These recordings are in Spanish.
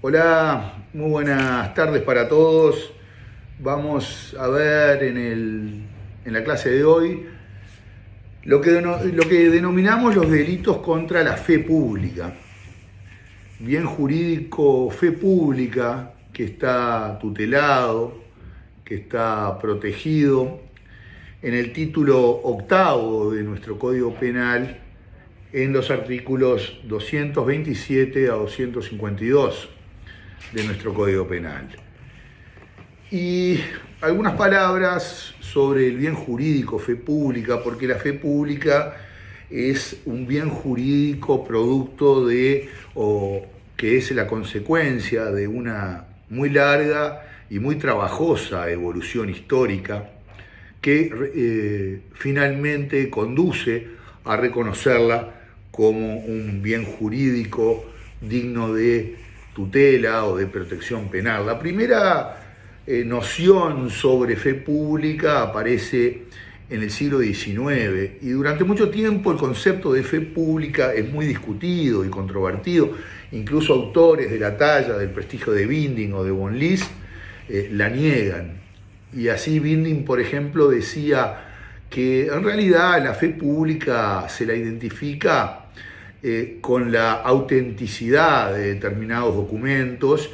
Hola, muy buenas tardes para todos. Vamos a ver en la clase de hoy lo que denominamos los delitos contra la fe pública. Bien jurídico, fe pública, que está tutelado, que está protegido en el título octavo de nuestro Código Penal, en los artículos 227 a 252 de nuestro Código Penal. Y algunas palabras sobre el bien jurídico, fe pública, porque la fe pública es un bien jurídico producto o que es la consecuencia de una muy larga y muy trabajosa evolución histórica que finalmente conduce a reconocerla como un bien jurídico digno de tutela o de protección penal. La primera noción sobre fe pública aparece en el siglo XIX y durante mucho tiempo el concepto de fe pública es muy discutido y controvertido. Incluso autores de la talla del prestigio de Binding o de von List la niegan. Y así Binding, por ejemplo, decía que en realidad la fe pública se la identifica con la autenticidad de determinados documentos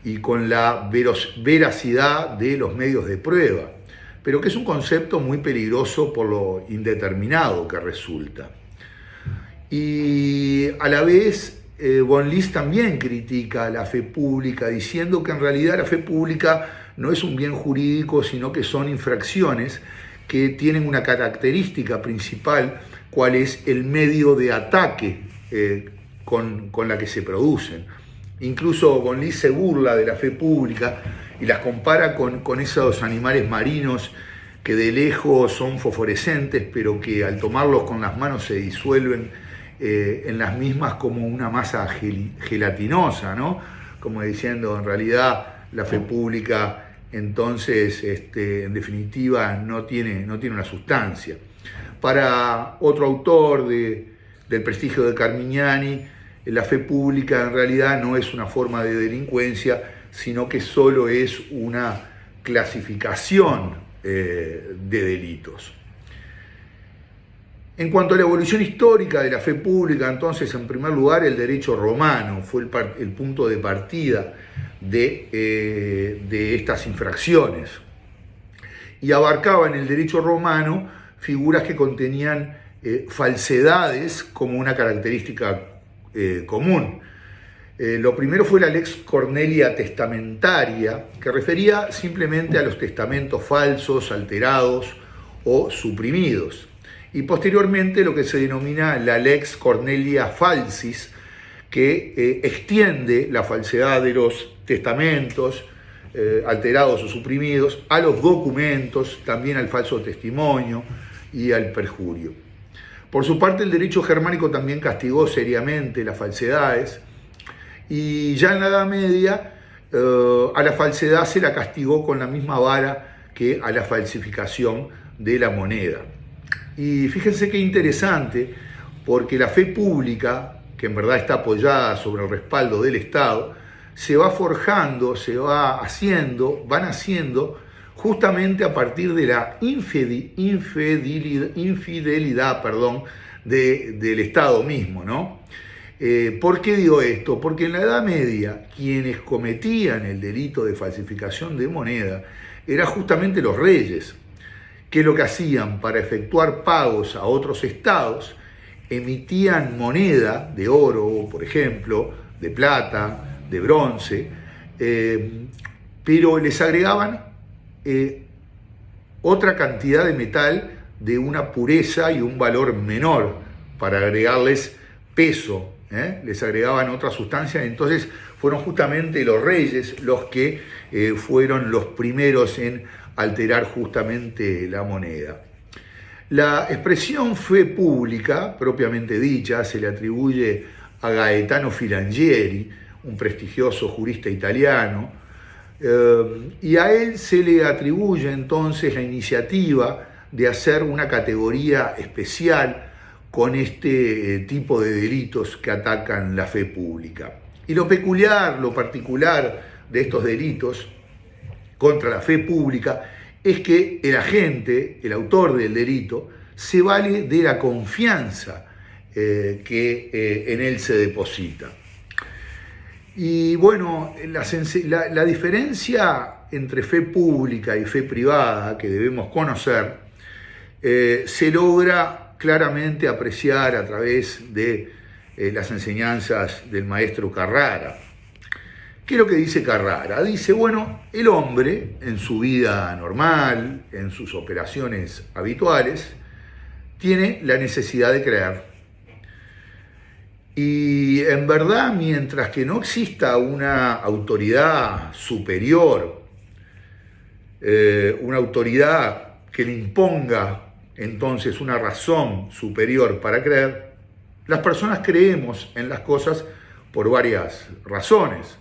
y con la veracidad de los medios de prueba, pero que es un concepto muy peligroso por lo indeterminado que resulta. Y a la vez, von List también critica la fe pública, diciendo que en realidad la fe pública no es un bien jurídico, sino que son infracciones que tienen una característica principal, cuál es el medio de ataque con la que se producen. Incluso von List se burla de la fe pública y las compara con esos animales marinos que de lejos son fosforescentes, pero que al tomarlos con las manos se disuelven en las mismas como una masa gelatinosa, ¿no? Como diciendo, en realidad la fe pública entonces, en definitiva, no tiene una sustancia. Para otro autor del prestigio de Carmignani, la fe pública en realidad no es una forma de delincuencia, sino que solo es una clasificación de delitos. En cuanto a la evolución histórica de la fe pública, entonces, en primer lugar, el derecho romano fue el punto de partida de estas infracciones. Y abarcaba en el derecho romano figuras que contenían falsedades como una característica común. Lo primero fue la Lex Cornelia Testamentaria, que refería simplemente a los testamentos falsos, alterados o suprimidos. Y posteriormente lo que se denomina la Lex Cornelia Falsis, que extiende la falsedad de los testamentos alterados o suprimidos a los documentos, también al falso testimonio y al perjurio. Por su parte, el derecho germánico también castigó seriamente las falsedades, y ya en la Edad Media a la falsedad se la castigó con la misma vara que a la falsificación de la moneda. Y fíjense qué interesante, porque la fe pública, que en verdad está apoyada sobre el respaldo del Estado, se va forjando, van haciendo justamente a partir de la infidelidad del Estado mismo, ¿no? ¿Por qué digo esto? Porque en la Edad Media quienes cometían el delito de falsificación de moneda eran justamente los reyes, que lo que hacían para efectuar pagos a otros estados, emitían moneda de oro, por ejemplo, de plata, de bronce, pero les agregaban otra cantidad de metal de una pureza y un valor menor para agregarles peso, les agregaban otra sustancia. Entonces fueron justamente los reyes los que fueron los primeros en alterar justamente la moneda. La expresión fe pública, propiamente dicha, se le atribuye a Gaetano Filangieri, un prestigioso jurista italiano, y a él se le atribuye entonces la iniciativa de hacer una categoría especial con este tipo de delitos que atacan la fe pública. Y lo peculiar, lo particular de estos delitos contra la fe pública es que el agente, el autor del delito, se vale de la confianza que en él se deposita. Y bueno, la diferencia entre fe pública y fe privada que debemos conocer se logra claramente apreciar a través de las enseñanzas del maestro Carrara. ¿Qué es lo que dice Carrara? Dice, bueno, el hombre en su vida normal, en sus operaciones habituales, tiene la necesidad de creer. Y en verdad, mientras que no exista una autoridad superior, una autoridad que le imponga entonces una razón superior para creer, las personas creemos en las cosas por varias razones.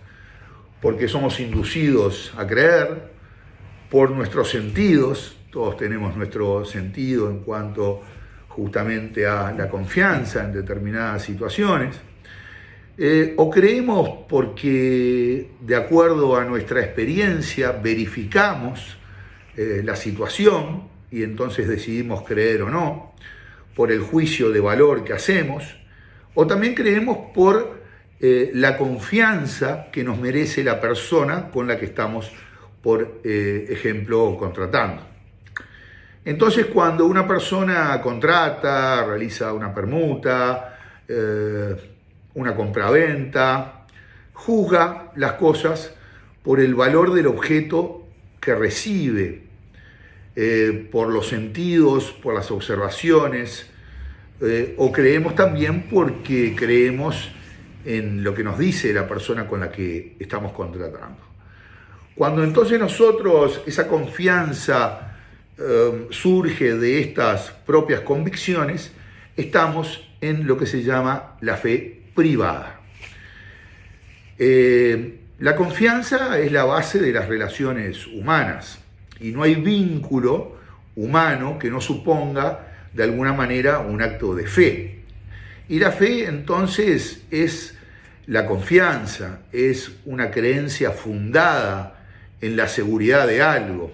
Porque somos inducidos a creer, por nuestros sentidos, todos tenemos nuestro sentido en cuanto justamente a la confianza en determinadas situaciones, o creemos porque de acuerdo a nuestra experiencia verificamos la situación y entonces decidimos creer o no, por el juicio de valor que hacemos, o también creemos por la confianza que nos merece la persona con la que estamos, por ejemplo, contratando. Entonces, cuando una persona contrata, realiza una permuta, una compraventa, juzga las cosas por el valor del objeto que recibe, por los sentidos, por las observaciones, o creemos también porque creemos en lo que nos dice la persona con la que estamos contratando. Cuando entonces nosotros, esa confianza surge de estas propias convicciones, estamos en lo que se llama la fe privada. La confianza es la base de las relaciones humanas y no hay vínculo humano que no suponga de alguna manera un acto de fe. Y la fe entonces es la confianza, es una creencia fundada en la seguridad de algo,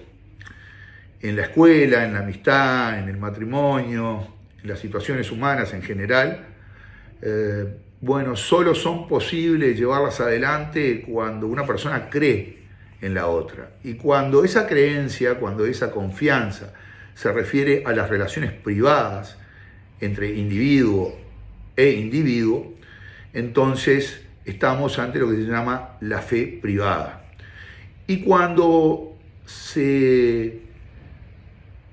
en la escuela, en la amistad, en el matrimonio, en las situaciones humanas en general. Bueno, solo son posibles llevarlas adelante cuando una persona cree en la otra. Y cuando esa creencia, cuando esa confianza se refiere a las relaciones privadas entre individuo e individuo, entonces estamos ante lo que se llama la fe privada. Y cuando se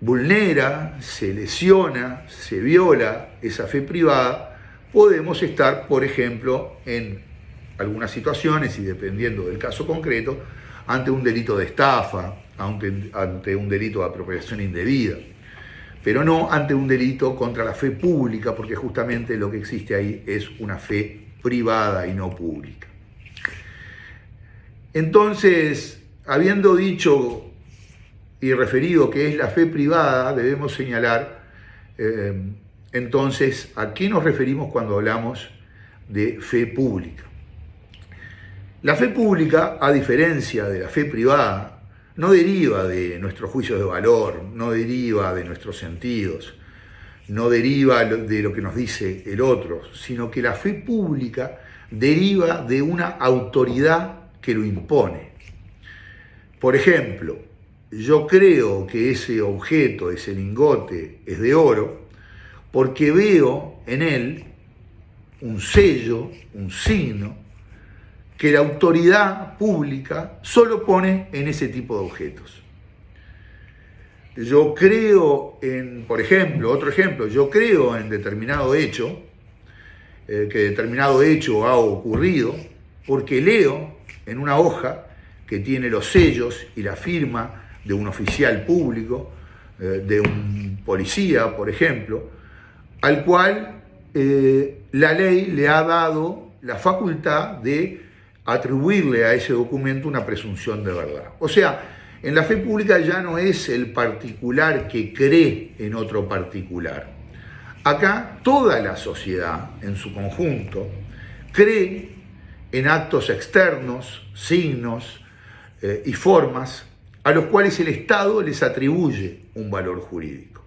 vulnera, se lesiona, se viola esa fe privada, podemos estar, por ejemplo, en algunas situaciones, y dependiendo del caso concreto, ante un delito de estafa, ante un delito de apropiación indebida, pero no ante un delito contra la fe pública, porque justamente lo que existe ahí es una fe privada y no pública. Entonces, habiendo dicho y referido que es la fe privada, debemos señalar entonces a qué nos referimos cuando hablamos de fe pública. La fe pública, a diferencia de la fe privada, no deriva de nuestros juicios de valor, no deriva de nuestros sentidos, no deriva de lo que nos dice el otro, sino que la fe pública deriva de una autoridad que lo impone. Por ejemplo, yo creo que ese objeto, ese lingote, es de oro porque veo en él un sello, un signo, que la autoridad pública solo pone en ese tipo de objetos. Yo creo en, por ejemplo, otro ejemplo, yo creo en determinado hecho, que determinado hecho ha ocurrido, porque leo en una hoja que tiene los sellos y la firma de un oficial público, de un policía, por ejemplo, al cual la ley le ha dado la facultad de atribuirle a ese documento una presunción de verdad. O sea, en la fe pública ya no es el particular que cree en otro particular. Acá toda la sociedad en su conjunto cree en actos externos, signos y formas a los cuales el Estado les atribuye un valor jurídico.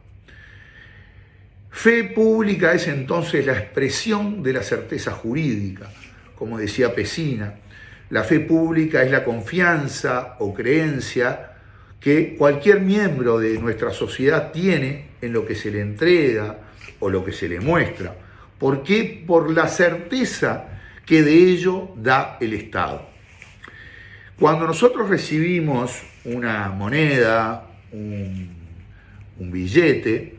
Fe pública es entonces la expresión de la certeza jurídica, como decía Pesina. La fe pública es la confianza o creencia que cualquier miembro de nuestra sociedad tiene en lo que se le entrega o lo que se le muestra. ¿Por qué? Por la certeza que de ello da el Estado. Cuando nosotros recibimos una moneda, un billete,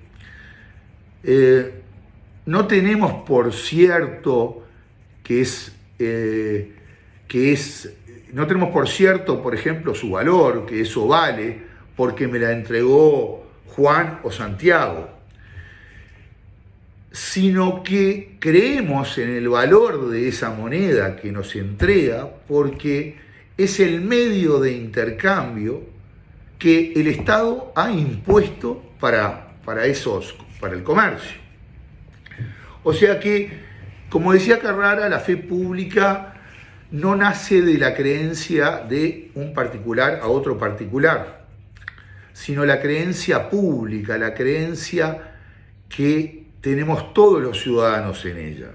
no tenemos por cierto no tenemos por cierto, por ejemplo, su valor, que eso vale, porque me la entregó Juan o Santiago, sino que creemos en el valor de esa moneda que nos entrega porque es el medio de intercambio que el Estado ha impuesto para el comercio. O sea que, como decía Carrara, la fe pública no nace de la creencia de un particular a otro particular, sino la creencia pública, la creencia que tenemos todos los ciudadanos en ella.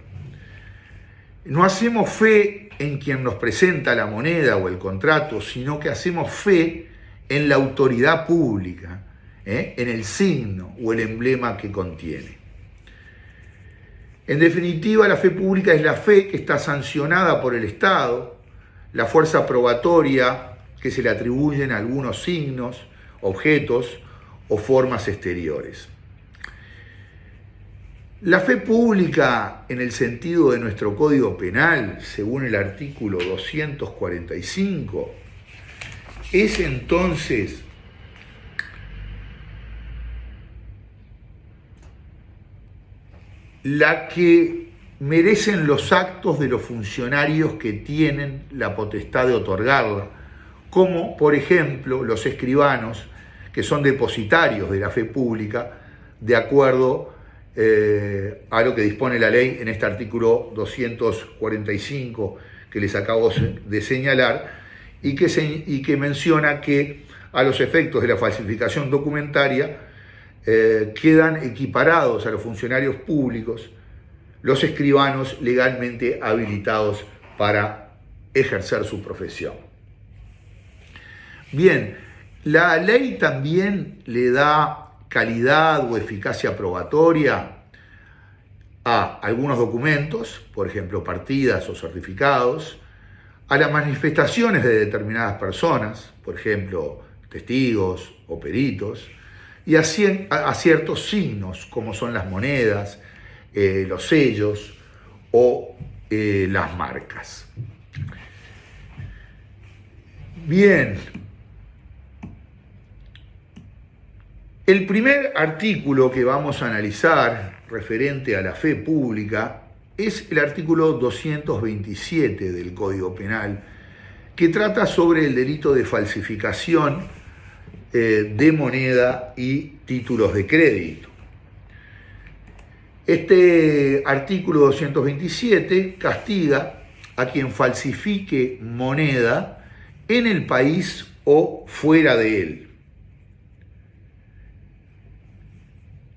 No hacemos fe en quien nos presenta la moneda o el contrato, sino que hacemos fe en la autoridad pública, en el signo o el emblema que contiene. En definitiva, la fe pública es la fe que está sancionada por el Estado, la fuerza probatoria que se le atribuyen a algunos signos, objetos o formas exteriores. La fe pública, en el sentido de nuestro Código Penal, según el artículo 245, es entonces la que merecen los actos de los funcionarios que tienen la potestad de otorgarla, como por ejemplo los escribanos, que son depositarios de la fe pública, de acuerdo a lo que dispone la ley en este artículo 245 que les acabo de señalar, y que menciona que a los efectos de la falsificación documentaria quedan equiparados a los funcionarios públicos los escribanos legalmente habilitados para ejercer su profesión. Bien, la ley también le da calidad o eficacia probatoria a algunos documentos, por ejemplo, partidas o certificados, a las manifestaciones de determinadas personas, por ejemplo, testigos o peritos, y a ciertos signos, como son las monedas, los sellos o las marcas. Bien, el primer artículo que vamos a analizar referente a la fe pública es el artículo 227 del Código Penal, que trata sobre el delito de falsificación de moneda y títulos de crédito. Este artículo 227 castiga a quien falsifique moneda en el país o fuera de él.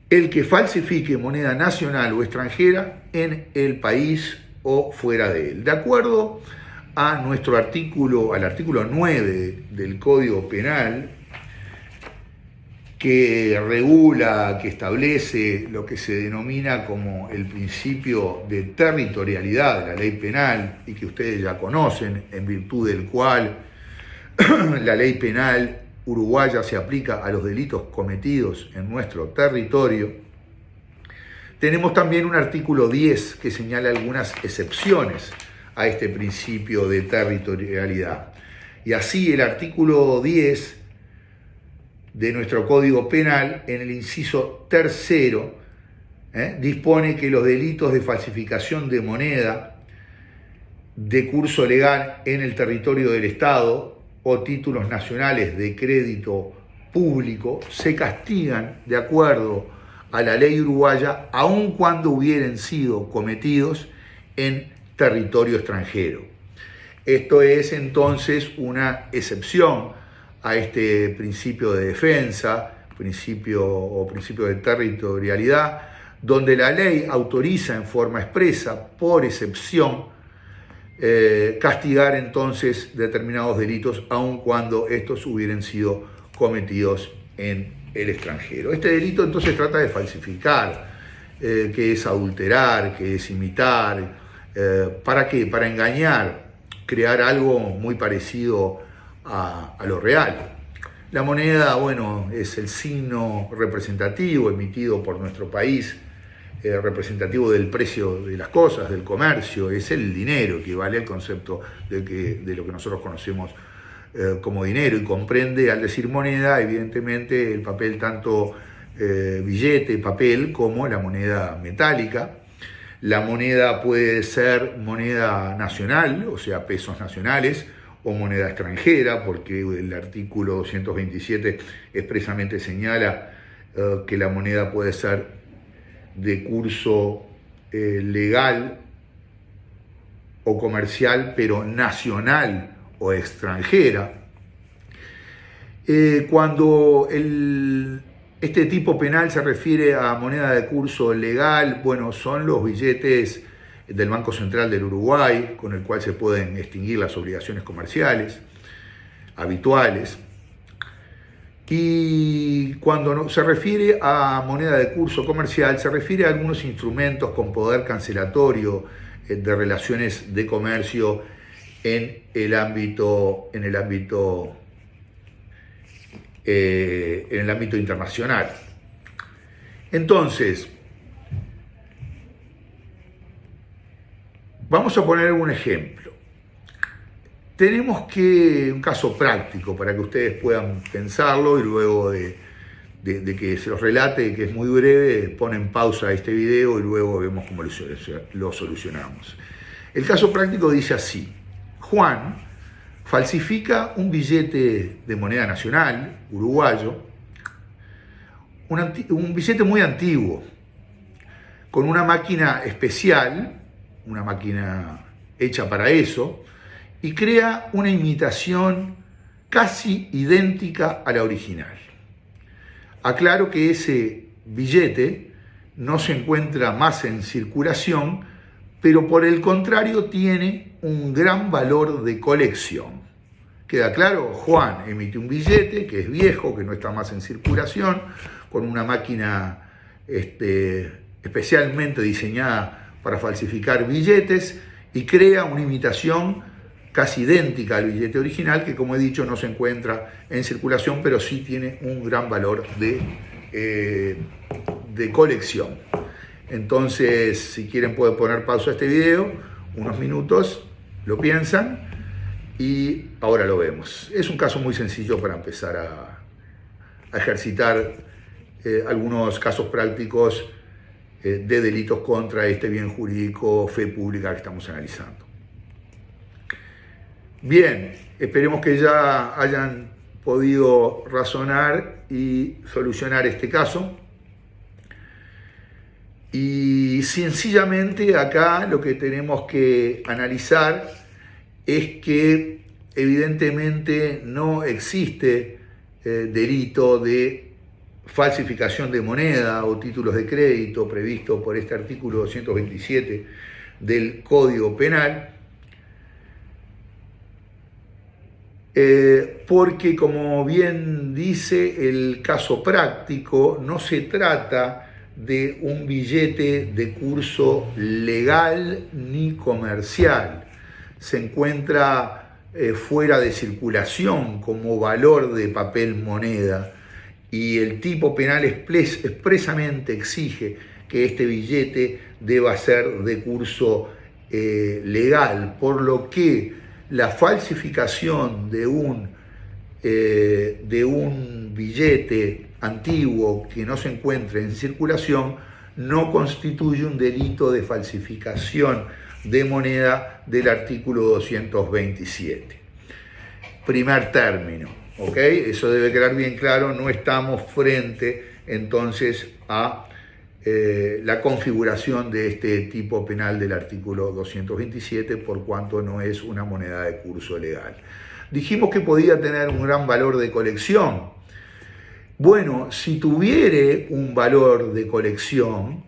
El que falsifique moneda nacional o extranjera en el país o fuera de él. De acuerdo a nuestro artículo, al artículo 9 del Código Penal, que regula, que establece lo que se denomina como el principio de territorialidad de la ley penal, y que ustedes ya conocen, en virtud del cual la ley penal uruguaya se aplica a los delitos cometidos en nuestro territorio. Tenemos también un artículo 10 que señala algunas excepciones a este principio de territorialidad. Y así el artículo 10 de nuestro Código Penal, en el inciso tercero, dispone que los delitos de falsificación de moneda de curso legal en el territorio del Estado o títulos nacionales de crédito público se castigan de acuerdo a la ley uruguaya, aun cuando hubieran sido cometidos en territorio extranjero. Esto es entonces una excepción a este principio de defensa, principio de territorialidad, donde la ley autoriza en forma expresa, por excepción, castigar entonces determinados delitos, aun cuando estos hubieran sido cometidos en el extranjero. Este delito entonces trata de falsificar, que es adulterar, que es imitar. ¿Para qué? Para engañar, crear algo muy parecido a lo real. La moneda, bueno, es el signo representativo emitido por nuestro país, representativo del precio de las cosas, del comercio, es el dinero, equivale al concepto de lo que nosotros conocemos como dinero, y comprende, al decir moneda, evidentemente el papel tanto billete, papel, como la moneda metálica. La moneda puede ser moneda nacional, o sea, pesos nacionales, o moneda extranjera, porque el artículo 227 expresamente señala que la moneda puede ser de curso legal o comercial, pero nacional o extranjera. Cuando este tipo penal se refiere a moneda de curso legal, bueno, son los billetes del Banco Central del Uruguay, con el cual se pueden extinguir las obligaciones comerciales habituales. Y cuando se refiere a moneda de curso comercial, se refiere a algunos instrumentos con poder cancelatorio de relaciones de comercio en el ámbito internacional. Entonces, vamos a poner un ejemplo. Tenemos un caso práctico para que ustedes puedan pensarlo, y luego de que se los relate, que es muy breve, ponen pausa a este video y luego vemos cómo lo solucionamos. El caso práctico dice así: Juan falsifica un billete de moneda nacional, uruguayo, un billete muy antiguo, con una máquina especial, una máquina hecha para eso, y crea una imitación casi idéntica a la original. Aclaro que ese billete no se encuentra más en circulación, pero por el contrario tiene un gran valor de colección. ¿Queda claro? Juan emite un billete que es viejo, que no está más en circulación, con una máquina especialmente diseñada para falsificar billetes, y crea una imitación casi idéntica al billete original, que, como he dicho, no se encuentra en circulación, pero sí tiene un gran valor de colección. Entonces, si quieren, pueden poner pausa a este video, unos minutos, lo piensan, y ahora lo vemos. Es un caso muy sencillo para empezar a ejercitar algunos casos prácticos de delitos contra este bien jurídico, fe pública, que estamos analizando. Bien, esperemos que ya hayan podido razonar y solucionar este caso. Y sencillamente acá lo que tenemos que analizar es que evidentemente no existe delito de falsificación de moneda o títulos de crédito previsto por este artículo 227 del Código Penal, porque, como bien dice el caso práctico, no se trata de un billete de curso legal ni comercial. Se encuentra fuera de circulación como valor de papel moneda, y el tipo penal expresamente exige que este billete deba ser de curso legal, por lo que la falsificación de un billete antiguo que no se encuentre en circulación no constituye un delito de falsificación de moneda del artículo 227. Primer término, ¿ok? Eso debe quedar bien claro. No estamos frente entonces a la configuración de este tipo penal del artículo 227, por cuanto no es una moneda de curso legal. Dijimos que podía tener un gran valor de colección. Bueno, si tuviere un valor de colección,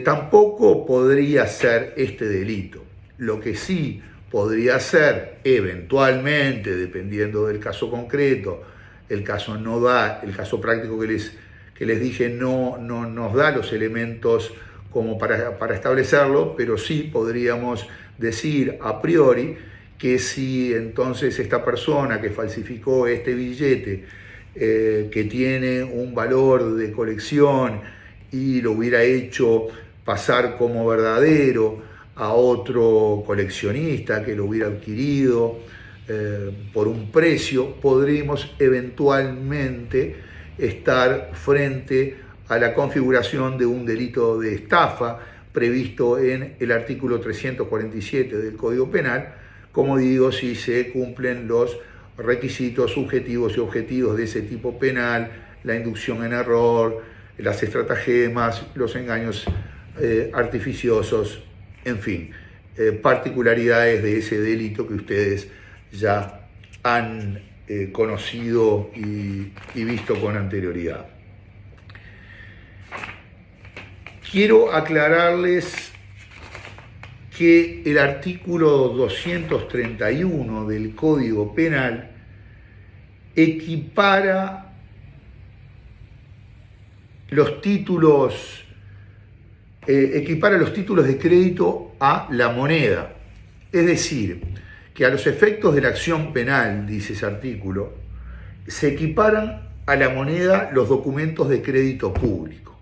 tampoco podría ser este delito. Lo que sí podría ser, eventualmente, dependiendo del caso concreto, el caso no da, el caso práctico que les dije no nos da los elementos como para establecerlo, pero sí podríamos decir a priori que si entonces esta persona que falsificó este billete, que tiene un valor de colección y lo hubiera hecho pasar como verdadero a otro coleccionista que lo hubiera adquirido por un precio, podríamos eventualmente estar frente a la configuración de un delito de estafa previsto en el artículo 347 del Código Penal, como digo, si se cumplen los requisitos subjetivos y objetivos de ese tipo penal, la inducción en error, las estratagemas, los engaños artificiosos, en fin, particularidades de ese delito que ustedes ya han conocido y visto con anterioridad. Quiero aclararles que el artículo 231 del Código Penal equipara los títulos de crédito a la moneda. Es decir, que a los efectos de la acción penal, dice ese artículo, se equiparan a la moneda los documentos de crédito público.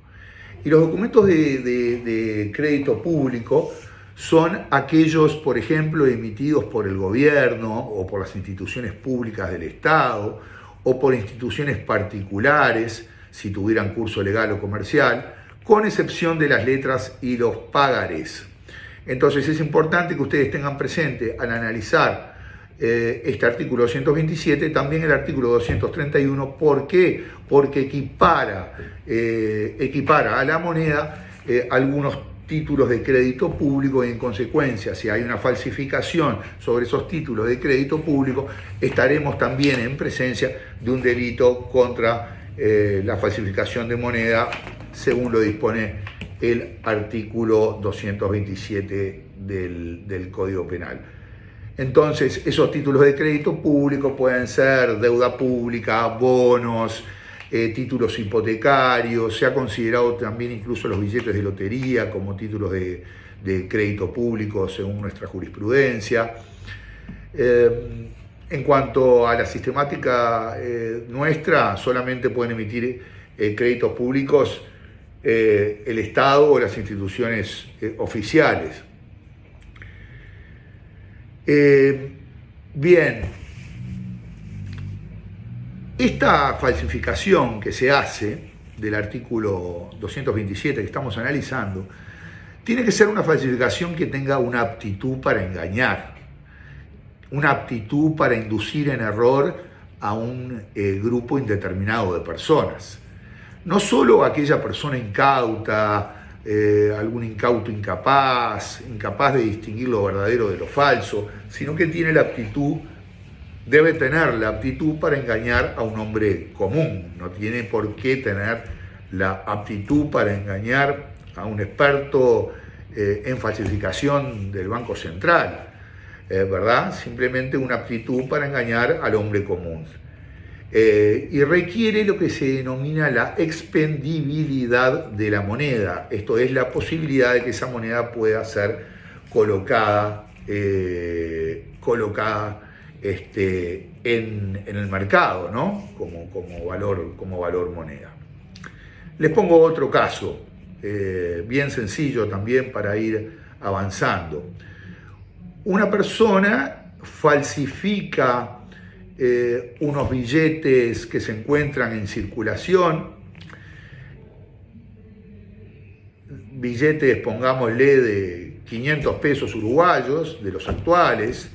Y los documentos de crédito público son aquellos, por ejemplo, emitidos por el gobierno o por las instituciones públicas del Estado o por instituciones particulares, si tuvieran curso legal o comercial, con excepción de las letras y los pagarés. Entonces es importante que ustedes tengan presente al analizar este artículo 227, también el artículo 231. ¿Por qué? Porque equipara a la moneda algunos títulos de crédito público y en consecuencia, si hay una falsificación sobre esos títulos de crédito público, estaremos también en presencia de un delito contra la falsificación de moneda, según lo dispone el artículo 227 del Código Penal. Entonces, esos títulos de crédito público pueden ser deuda pública, bonos, títulos hipotecarios. Se ha considerado también incluso los billetes de lotería como títulos de crédito público según nuestra jurisprudencia. En cuanto a la sistemática nuestra, solamente pueden emitir créditos públicos el Estado o las instituciones oficiales. Bien, esta falsificación que se hace del artículo 227 que estamos analizando, tiene que ser una falsificación que tenga una aptitud para engañar, una aptitud para inducir en error a un grupo indeterminado de personas. No solo aquella persona incauta, algún incauto incapaz de distinguir lo verdadero de lo falso, sino que tiene la aptitud, debe tener la aptitud para engañar a un hombre común. No tiene por qué tener la aptitud para engañar a un experto en falsificación del Banco Central, ¿verdad? Simplemente una aptitud para engañar al hombre común. Y requiere lo que se denomina la expendibilidad de la moneda. Esto es la posibilidad de que esa moneda pueda ser colocada en el mercado, ¿no? como valor moneda. Les pongo otro caso, bien sencillo también para ir avanzando. Una persona falsifica unos billetes que se encuentran en circulación, billetes, pongámosle, de 500 pesos uruguayos, de los actuales,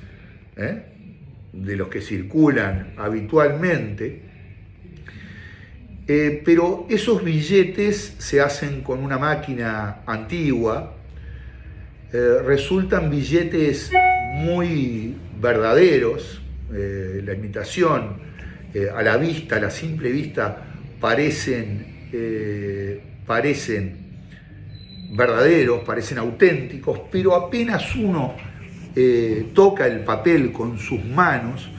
de los que circulan habitualmente, Pero esos billetes se hacen con una máquina antigua, resultan billetes muy verdaderos, la imitación a la vista, a la simple vista, parecen verdaderos, parecen auténticos, pero apenas uno toca el papel con sus manos,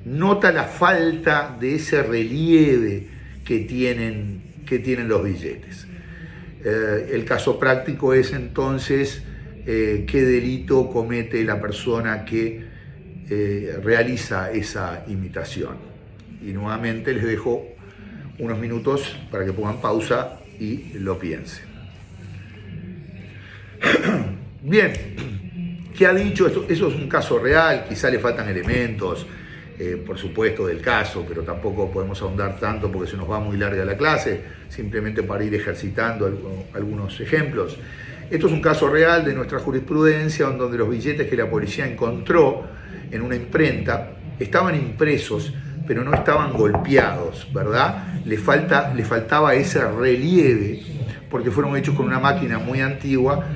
nota la falta de ese relieve que tienen los billetes. El caso práctico es entonces qué delito comete la persona que realiza esa imitación. Y nuevamente les dejo unos minutos para que pongan pausa y lo piensen. Bien, ¿qué ha dicho? Eso es un caso real, quizá le faltan elementos, por supuesto, del caso, pero tampoco podemos ahondar tanto porque se nos va muy larga la clase, simplemente para ir ejercitando algunos ejemplos. Esto es un caso real de nuestra jurisprudencia, donde los billetes que la policía encontró en una imprenta estaban impresos, pero no estaban golpeados, ¿verdad? Le faltaba ese relieve, porque fueron hechos con una máquina muy antigua,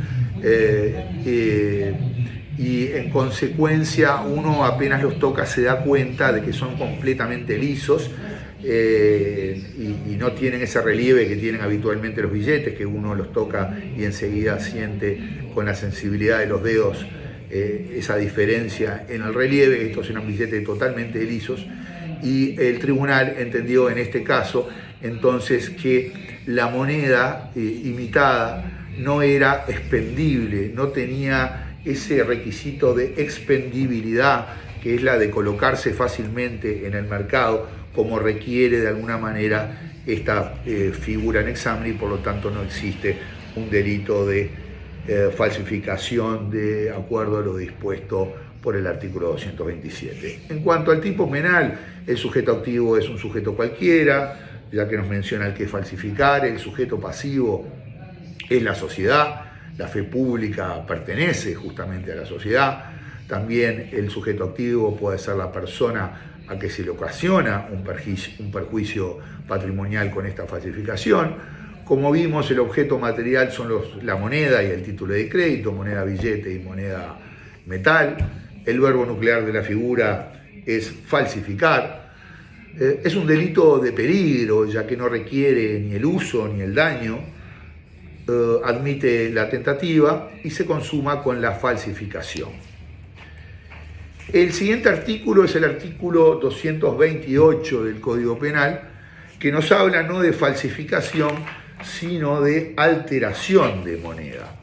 y en consecuencia uno apenas los toca se da cuenta de que son completamente lisos, y no tienen ese relieve que tienen habitualmente los billetes, que uno los toca y enseguida siente con la sensibilidad de los dedos esa diferencia en el relieve. Estos eran billetes totalmente lisos, y el tribunal entendió en este caso entonces que la moneda imitada no era expendible, no tenía ese requisito de expendibilidad, que es la de colocarse fácilmente en el mercado, como requiere de alguna manera esta figura en examen, y por lo tanto no existe un delito de falsificación de acuerdo a lo dispuesto por el artículo 227. En cuanto al tipo penal, el sujeto activo es un sujeto cualquiera, ya que nos menciona el que falsificar. El sujeto pasivo es la sociedad, la fe pública pertenece justamente a la sociedad. También el sujeto activo puede ser la persona a que se le ocasiona un perjuicio patrimonial con esta falsificación. Como vimos, el objeto material son la moneda y el título de crédito, moneda billete y moneda metal. El verbo nuclear de la figura es falsificar. Es un delito de peligro, ya que no requiere ni el uso ni el daño. Admite la tentativa y se consuma con la falsificación. El siguiente artículo es el artículo 228 del Código Penal, que nos habla no de falsificación, sino de alteración de moneda.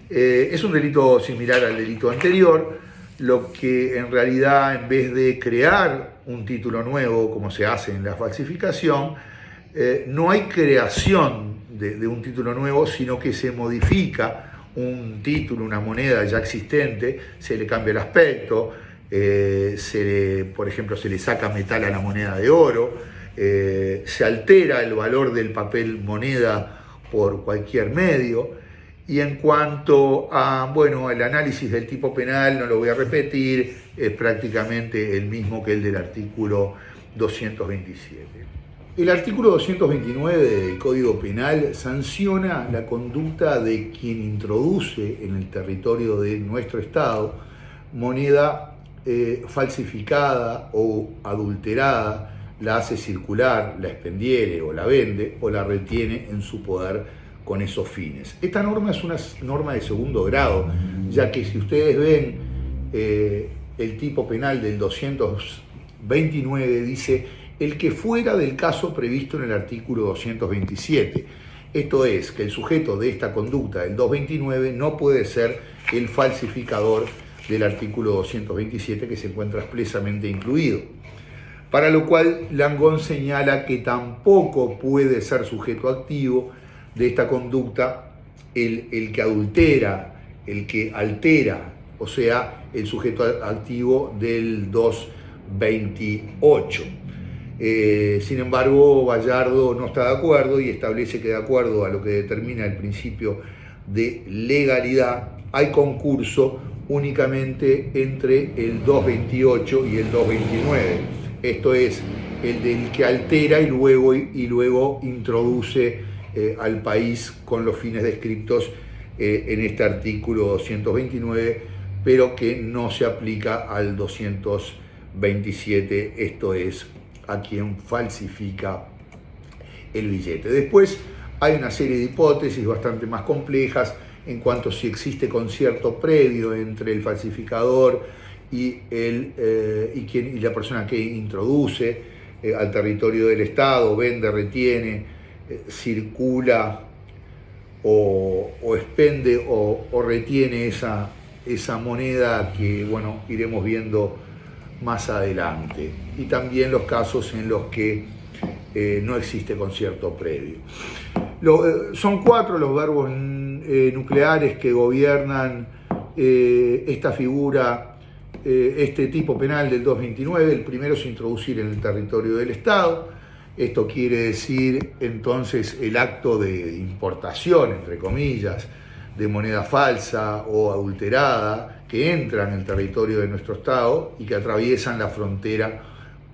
Es un delito similar al delito anterior, lo que en realidad, en vez de crear un título nuevo, como se hace en la falsificación, no hay creación de un título nuevo, sino que se modifica un título, una moneda ya existente, se le cambia el aspecto, por ejemplo, se le saca metal a la moneda de oro, se altera el valor del papel moneda por cualquier medio. Y en cuanto a, el análisis del tipo penal, no lo voy a repetir, es prácticamente el mismo que el del artículo 227. El artículo 229 del Código Penal sanciona la conducta de quien introduce en el territorio de nuestro Estado moneda falsificada o adulterada, la hace circular, la expendiere o la vende o la retiene en su poder con esos fines. Esta norma es una norma de segundo grado, ya que si ustedes ven el tipo penal del 229 dice el que fuera del caso previsto en el artículo 227. Esto es, que el sujeto de esta conducta del 229 no puede ser el falsificador del artículo 227, que se encuentra expresamente incluido. Para lo cual Langón señala que tampoco puede ser sujeto activo de esta conducta el que adultera, el que altera, o sea, el sujeto activo del 228. Sin embargo, Vallardo no está de acuerdo y establece que, de acuerdo a lo que determina el principio de legalidad, hay concurso únicamente entre el 228 y el 229. esto es, el del que altera y luego introduce al país con los fines descritos en este artículo 229, pero que no se aplica al 227, esto es, a quien falsifica el billete. Después hay una serie de hipótesis bastante más complejas en cuanto a si existe concierto previo entre el falsificador y la persona que introduce al territorio del Estado, vende, retiene, circula o expende o retiene esa moneda que, bueno, iremos viendo más adelante. Y también los casos en los que no existe concierto previo. Son 4 los verbos nucleares que gobiernan esta figura, este tipo penal del 229. El primero es introducir en el territorio del Estado. Esto quiere decir entonces el acto de importación, entre comillas, de moneda falsa o adulterada que entra en el territorio de nuestro Estado y que atraviesan la frontera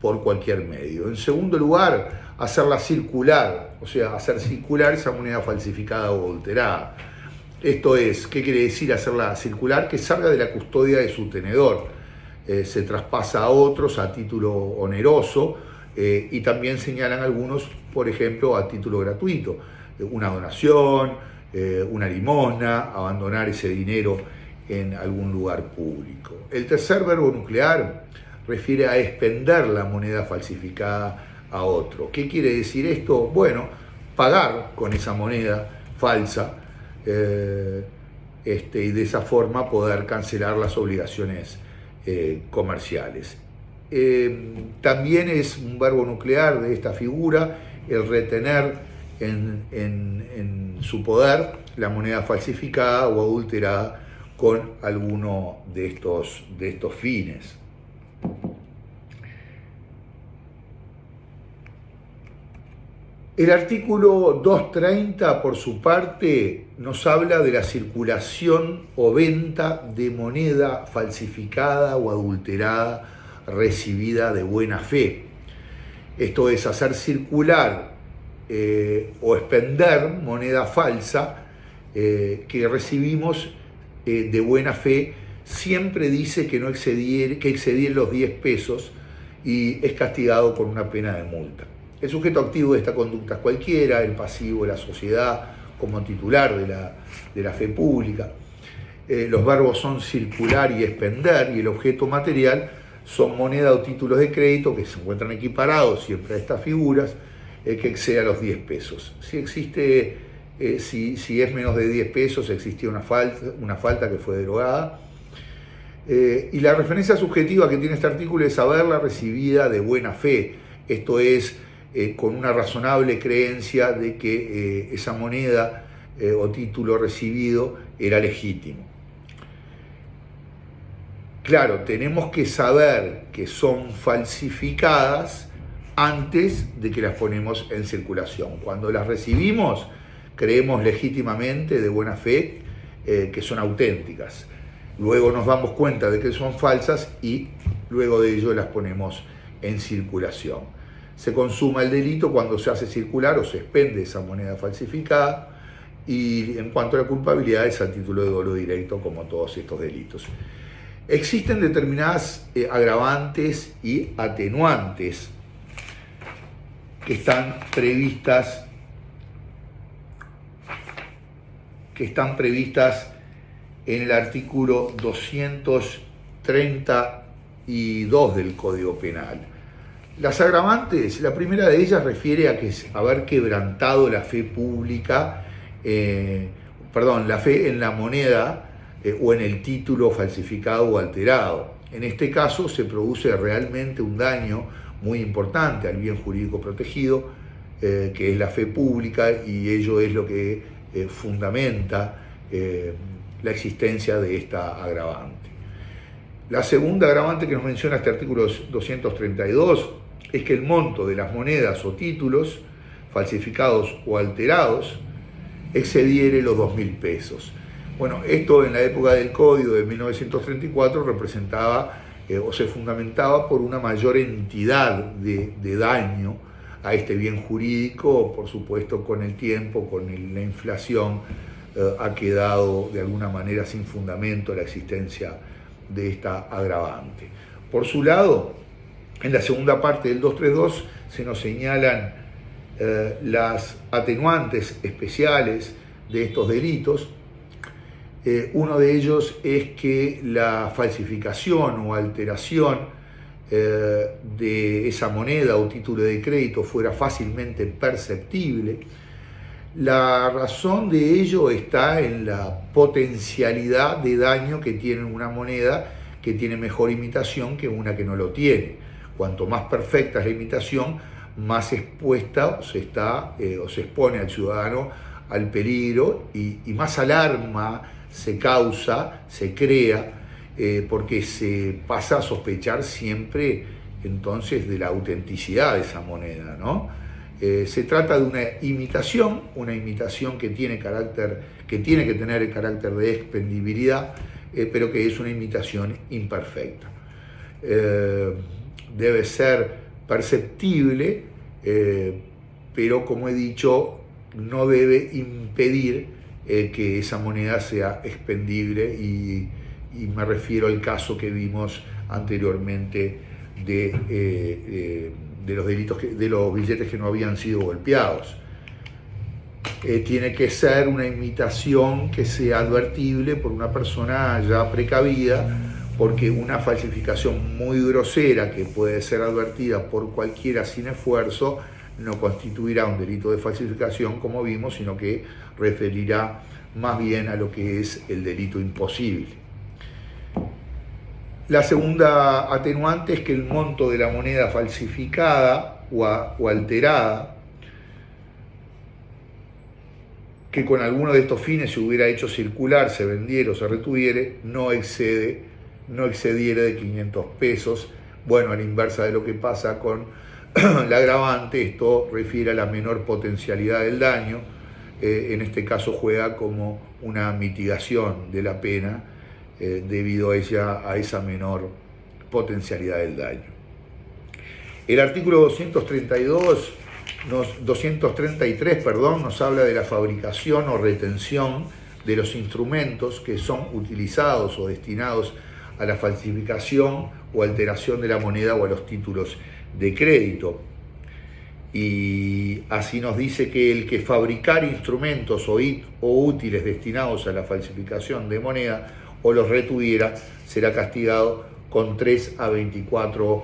por cualquier medio. En segundo lugar, hacerla circular, o sea, hacer circular esa moneda falsificada o adulterada. Esto es, ¿qué quiere decir hacerla circular? Que salga de la custodia de su tenedor, se traspasa a otros a título oneroso, y también señalan algunos, por ejemplo, a título gratuito, una donación, una limosna, abandonar ese dinero en algún lugar público. El tercer verbo nuclear refiere a expender la moneda falsificada a otro. ¿Qué quiere decir esto? Bueno, pagar con esa moneda falsa y de esa forma poder cancelar las obligaciones comerciales. También es un verbo nuclear de esta figura el retener en su poder la moneda falsificada o adulterada con alguno de estos fines. El artículo 230, por su parte, nos habla de la circulación o venta de moneda falsificada o adulterada recibida de buena fe. Esto es hacer circular o expender moneda falsa que recibimos de buena fe. Siempre dice que excediera los 10 pesos y es castigado con una pena de multa. El sujeto activo de esta conducta es cualquiera, el pasivo la sociedad como titular de la fe pública. Los verbos son circular y expender, y el objeto material son moneda o títulos de crédito que se encuentran equiparados siempre a estas figuras, que exceda los 10 pesos. Si existe, si es menos de 10 pesos, existía una falta que fue derogada. Y la referencia subjetiva que tiene este artículo es haberla recibida de buena fe, esto es, con una razonable creencia de que esa moneda o título recibido era legítimo. Claro, tenemos que saber que son falsificadas antes de que las ponemos en circulación. Cuando las recibimos, creemos legítimamente, de buena fe, que son auténticas. Luego nos damos cuenta de que son falsas y luego de ello las ponemos en circulación. Se consuma el delito cuando se hace circular o se expende esa moneda falsificada, y en cuanto a la culpabilidad es a título de dolo directo, como todos estos delitos. Existen determinadas agravantes y atenuantes que están previstas en el artículo 232 del Código Penal. Las agravantes, la primera de ellas refiere a haber quebrantado la fe pública, la fe en la moneda o en el título falsificado o alterado. En este caso se produce realmente un daño muy importante al bien jurídico protegido, que es la fe pública, y ello es lo que fundamenta la existencia de esta agravante. La segunda agravante que nos menciona este artículo 232 es que el monto de las monedas o títulos falsificados o alterados excediere los 2.000 pesos. Bueno, esto en la época del Código de 1934 representaba o se fundamentaba por una mayor entidad de daño a este bien jurídico. Por supuesto, con el tiempo, con la inflación, ha quedado de alguna manera sin fundamento la existencia de esta agravante. Por su lado, en la segunda parte del 232 se nos señalan las atenuantes especiales de estos delitos. Uno de ellos es que la falsificación o alteración de esa moneda o título de crédito fuera fácilmente perceptible. La razón de ello está en la potencialidad de daño que tiene una moneda que tiene mejor imitación que una que no lo tiene. Cuanto más perfecta es la imitación, más expuesta se expone al ciudadano al peligro y más alarma se causa, se crea, porque se pasa a sospechar siempre entonces de la autenticidad de esa moneda, ¿no? Se trata de una imitación que tiene que tener el carácter de expendibilidad, pero que es una imitación imperfecta. Debe ser perceptible, pero como he dicho, no debe impedir que esa moneda sea expendible, y me refiero al caso que vimos anteriormente de los delitos, de los billetes que no habían sido golpeados. Tiene que ser una imitación que sea advertible por una persona ya precavida, porque una falsificación muy grosera que puede ser advertida por cualquiera sin esfuerzo no constituirá un delito de falsificación, como vimos, sino que referirá más bien a lo que es el delito imposible. La segunda atenuante es que el monto de la moneda falsificada o alterada, que con alguno de estos fines se hubiera hecho circular, se vendiera o se retuviere, no excediera de 500 pesos. Bueno, a la inversa de lo que pasa con la agravante, esto refiere a la menor potencialidad del daño. En este caso juega como una mitigación de la pena debido a esa menor potencialidad del daño. El artículo 233 nos habla de la fabricación o retención de los instrumentos que son utilizados o destinados a la falsificación o alteración de la moneda o a los títulos de crédito. Y así nos dice que el que fabricar instrumentos o útiles destinados a la falsificación de moneda o los retuviera será castigado con 3 a 24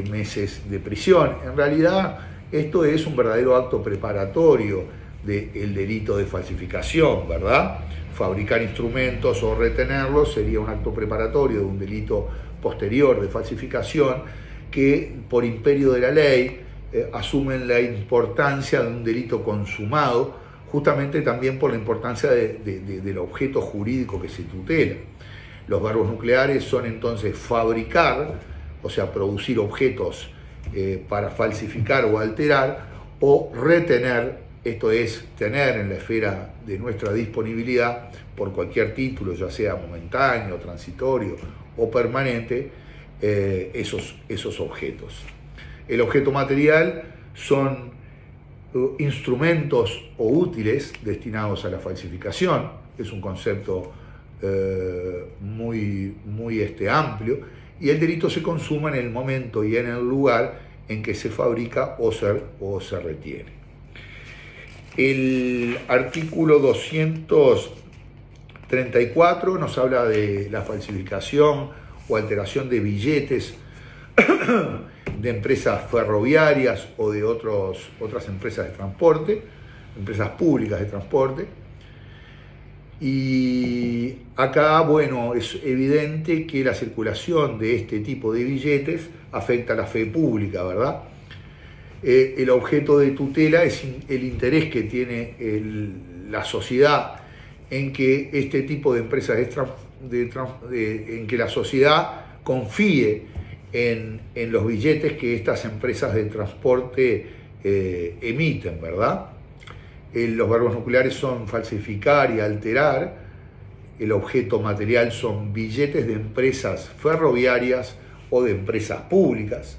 meses de prisión. En realidad, esto es un verdadero acto preparatorio del delito de falsificación, ¿verdad? Fabricar instrumentos o retenerlos sería un acto preparatorio de un delito posterior de falsificación que, por imperio de la ley, asumen la importancia de un delito consumado, justamente también por la importancia del objeto jurídico que se tutela. Los verbos nucleares son entonces fabricar, o sea, producir objetos para falsificar o alterar, o retener, esto es, tener en la esfera de nuestra disponibilidad por cualquier título, ya sea momentáneo, transitorio o permanente, esos objetos. El objeto material son instrumentos o útiles destinados a la falsificación. Es un concepto muy amplio, y el delito se consuma en el momento y en el lugar en que se fabrica o se retiene. El artículo 234 nos habla de la falsificación o alteración de billetes de empresas ferroviarias o de otras empresas de transporte, empresas públicas de transporte. Y acá, bueno, es evidente que la circulación de este tipo de billetes afecta a la fe pública, ¿verdad? El objeto de tutela es el interés que tiene la sociedad en que este tipo de empresas en que la sociedad confíe en los billetes que estas empresas de transporte emiten, ¿verdad? Los verbos nucleares son falsificar y alterar. El objeto material son billetes de empresas ferroviarias o de empresas públicas.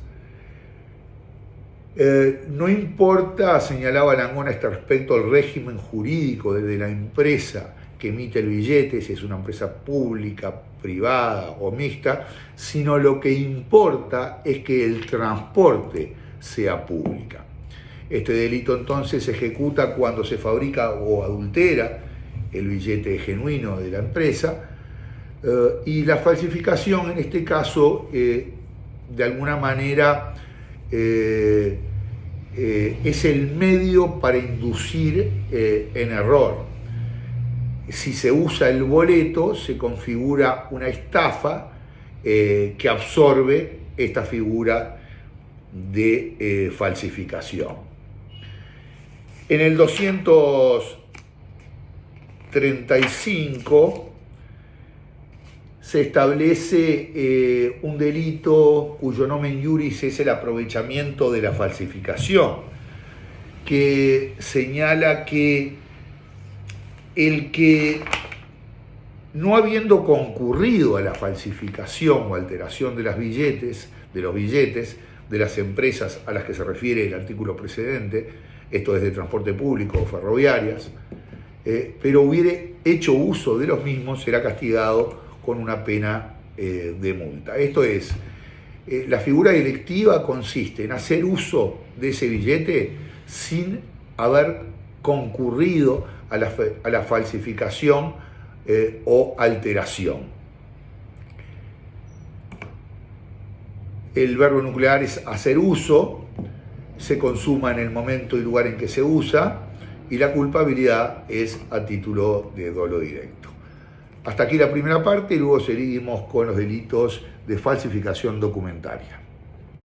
No importa, señalaba Langón a este respecto, el régimen jurídico de la empresa que emite el billete, si es una empresa pública, privada o mixta, sino lo que importa es que el transporte sea pública. Este delito entonces se ejecuta cuando se fabrica o adultera el billete genuino de la empresa, y la falsificación en este caso de alguna manera es el medio para inducir en error. Si se usa el boleto, se configura una estafa que absorbe esta figura de falsificación. En el 235 se establece un delito cuyo nomen iuris es el aprovechamiento de la falsificación, que señala que el que, no habiendo concurrido a la falsificación o alteración de los billetes de las empresas a las que se refiere el artículo precedente, esto es de transporte público o ferroviarias, pero hubiere hecho uso de los mismos, será castigado con una pena de multa. Esto es, la figura delictiva consiste en hacer uso de ese billete sin haber concurrido a la falsificación o alteración. El verbo nuclear es hacer uso, se consuma en el momento y lugar en que se usa, y la culpabilidad es a título de dolo directo. Hasta aquí la primera parte y luego seguimos con los delitos de falsificación documentaria.